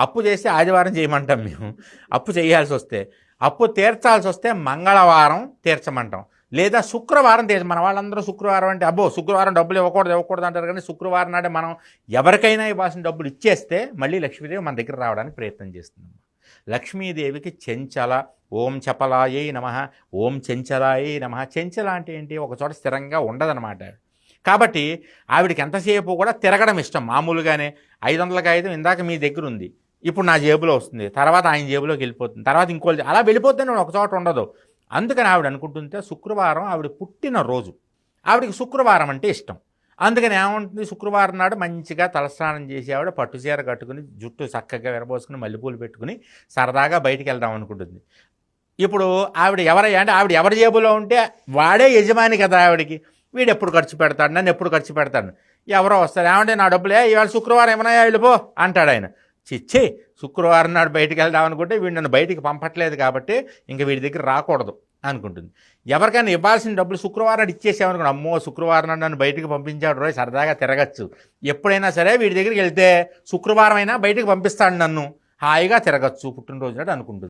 అప్పు చేస్తే ఆదివారం చేయమంటాం మేము. అప్పు చేయాల్సి వస్తే, అప్పు తీర్చాల్సి వస్తే మంగళవారం తీర్చమంటాం, లేదా శుక్రవారం మన వాళ్ళందరూ శుక్రవారం అంటే అబ్బో శుక్రవారం డబ్బులు ఇవ్వకూడదు అంటారు. కానీ శుక్రవారం నాడే మనం ఎవరికైనా ఇవ్వాల్సిన డబ్బులు ఇచ్చేస్తే మళ్ళీ లక్ష్మీదేవి మన దగ్గర రావడానికి ప్రయత్నం చేస్తుంది. లక్ష్మీదేవికి చెంచల, ఓం చపలాయై నమః, ఓం చెంచలాయై నమః. చెంచల అంటే ఏంటి? ఒక చోట స్థిరంగా ఉండదన్నమాట. కాబట్టి ఆవిడకి ఎంతసేపు కూడా తిరగడం ఇష్టం. మామూలుగానే 500కి 5 ఇందాక మీ దగ్గర ఉంది, ఇప్పుడు నా జేబులో వస్తుంది, తర్వాత ఆయన జేబులోకి వెళ్ళిపోతుంది, తర్వాత ఇంకోటి అలా వెళ్ళిపోతేనే ఒక చోట ఉండదు. అందుకని ఆవిడ అనుకుంటుంటే శుక్రవారం ఆవిడ పుట్టిన రోజు, ఆవిడకి శుక్రవారం అంటే ఇష్టం. అందుకని ఏముంటుంది, శుక్రవారం నాడు మంచిగా తలస్నానం చేసి ఆవిడ పట్టుచీర కట్టుకుని, జుట్టు చక్కగా విరబోసుకుని, మల్లెపూలు పెట్టుకుని సరదాగా బయటికి వెళ్దాం అనుకుంటుంది. ఇప్పుడు ఆవిడ ఎవరయ్యా అంటే ఆవిడ ఎవరి జేబులో ఉంటే వాడే యజమాని కదా ఆవిడకి. వీడు ఎప్పుడు ఖర్చు పెడతాడు, నన్ను ఎప్పుడు ఖర్చు పెడతాడు, ఎవరో వస్తారు, ఏమంటే నా డబ్బులే ఇవాళ శుక్రవారం ఏమన్నా వెళ్ళిపో అంటాడు ఆయన. చిచ్చి, శుక్రవారం నాడు బయటికి వెళ్దాం అనుకుంటే వీడు నన్ను బయటికి పంపట్లేదు కాబట్టి ఇంక వీడి దగ్గర రాకూడదు అనుకుంటుంది. ఎవరికైనా ఇవ్వాల్సిన డబ్బులు శుక్రవారం నాడు ఇచ్చేసామనుకోండి, అమ్మో శుక్రవారం నాడు నన్ను బయటికి పంపించాడు రోజు సరదాగా తిరగచ్చు, ఎప్పుడైనా సరే వీడి దగ్గరికి వెళ్తే శుక్రవారం అయినా బయటికి పంపిస్తాడు, నన్ను హాయిగా తిరగచ్చు పుట్టినరోజు నాడు అనుకుంటుంది.